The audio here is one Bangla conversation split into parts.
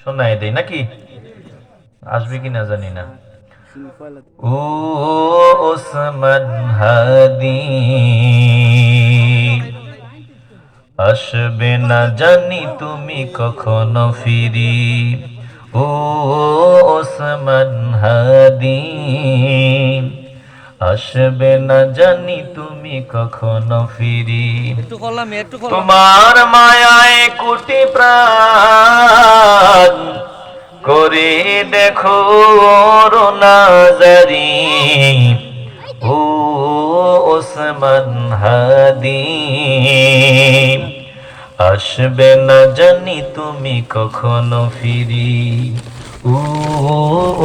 শোনাই দেই নাকি? আসবে কিনা জানি না। ও ওসমান হাদি আসবে না জানি তুমি কখনো ফিরি। ও ওসমান হাদি আসবে না জানি তুমি কখনো ফিরি। তোমার মায়ায় কোটি প্রাণ করে দেখো নাজারি। ও ওসমান হাদি আসবে না জানি তুমি কখনো ফিরি। ও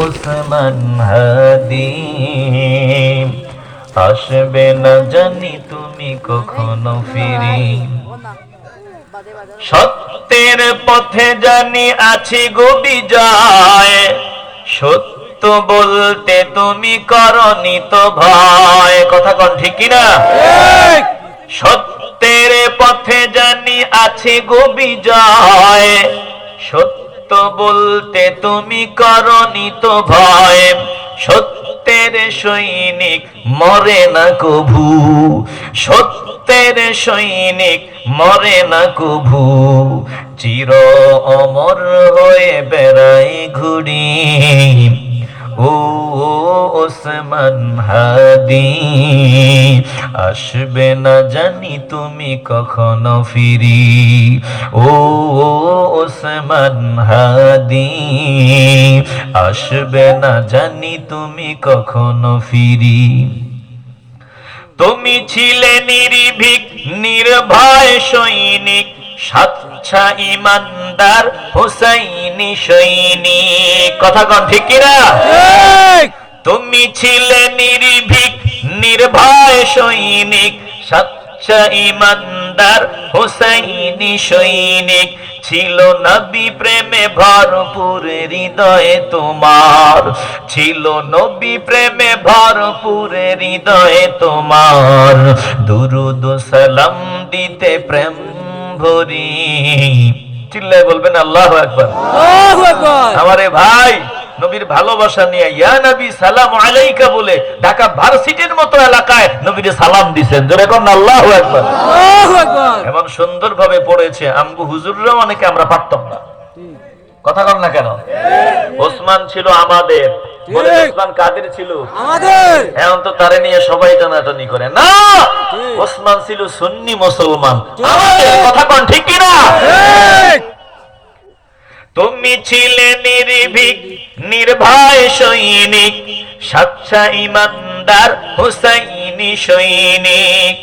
ওসমান হাদি আসবে না জানি তুমি কখনো ফিরি। সত্যের পথে জানি আছি গো বিজয়, সত্য বলতে তুমি করনি তো ভয়। কথা কন ঠিক কিনা? সত্যের পথে জানি আছি গো বিজয়, সত্য বলতে তুমি করনি তো ভয়। সত্যের সৈনিক মরে না কভু, সত্যের সৈনিক মরে না কভু, চির অমর হয়ে বেড়াই ঘুরি। ও ওসমান হাদি আসবে না জানি তুমি কখনো ফিরি। ও ওসমান হাদি আসবে না জানি তুমি কখনো ফিরি। তুমি ছিলে নির্ভীক নির্ভয় সৈনিক, সাচ্চা ইমানদার হুসাইনি সৈনিক। কথা কন ঠিক কিনা? তুমি ছিলে নির্ভীক নির্ভয় সৈনিক, সাচ্চা ইমানদার হুসাইনি সৈনিক। ছিল নবী প্রেমে ভরপুর হৃদয়ে তোমার, ছিল নবী প্রেমে ভরপুর হৃদয়ে তোমার। দুরুদ সালাম দিতে প্রেম ভরি। চিল্লায় বলবেন আল্লাহু আকবার। আমারে ভাই নবীর ভালোবাসা নিয়ে ইয়া নবী সালাম আলাইকা বলে ঢাকা ভার্সিটির মতো এলাকায় নবীরে সালাম দিবেন। জোরে কোন আল্লাহু আকবার। আল্লাহু আকবার। এমন সুন্দর ভাবে পড়েছে আমগো হুজুররা অনেকে আমরা পারতাম না। কথা কন না কেন? ওসমান ছিল আমাদের, বলে ওসমান কাদের ছিল? আমাদের। এখন তো তারে নিয়ে সবাই টানাটানি করে না। ওসমান ছিল সুন্নি মুসলমান, আমাদের। কথা কন ঠিক কি না? ঠিক। তুমি ছিলে নির্ভীক নির্ভয় সৈনিক, সাচ্চা ইমানদার হুসাইনি সৈনিক।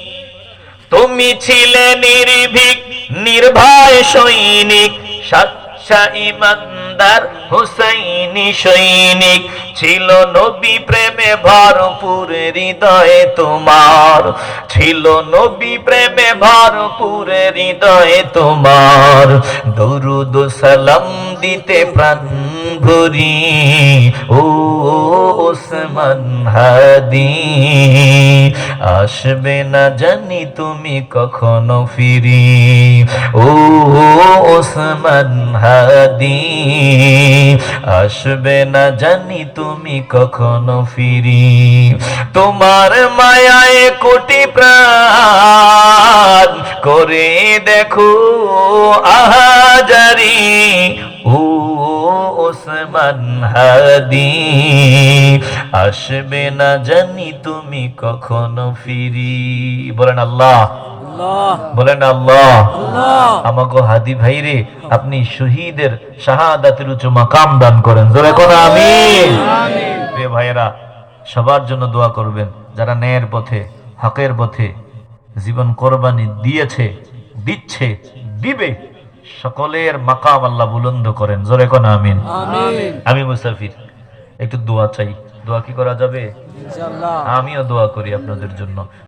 তুমি ছিলে নির্ভীক নির্ভয় সৈনিক, সাচ্চা ইমানদার হুসাইনি সৈনিক। ছিল নবী প্রেমে ভরপুর হৃদয়ে তোমার, ছিল নবী প্রেমে ভরপুর হৃদয়ে তোমার। দরুদ সালাম দিতে প্রাণ ভরি। ও ওসমান হাদি আসবে না জানি তুমি কখনো ফিরি। ও ওসমান হাদি আসবে না জানি তুমি কখনো ফিরি। তোমার মায়ায় কোটি প্রাণ করে দেখো আহাজারি। ও ওসমান হাদি আসবে না জানি তুমি কখনো ফিরি। বলেন আল্লাহ, বলেন আল্লাহ। আমাগো হাদি ভাইরে আপনি শহীদের শাহাদাতের উচ্চ মাকাম দান করেন। জোরে কোন আমিন। প্রিয় ভাইয়েরা, সবার জন্য দোয়া করবেন যারা ন্যায়ের পথে হকের পথে জীবন কোরবানি দিয়েছে, দিচ্ছে, দিবে। সকলের মাকাম আল্লাহ বুলন্দ করেন। জোরে কোন আমিন। আমি মুসাফির, একটু দোয়া চাই। দোয়া কি করা যাবে? ইনশাআল্লাহ। আমিও দোয়া করি আপনাদের জন্য।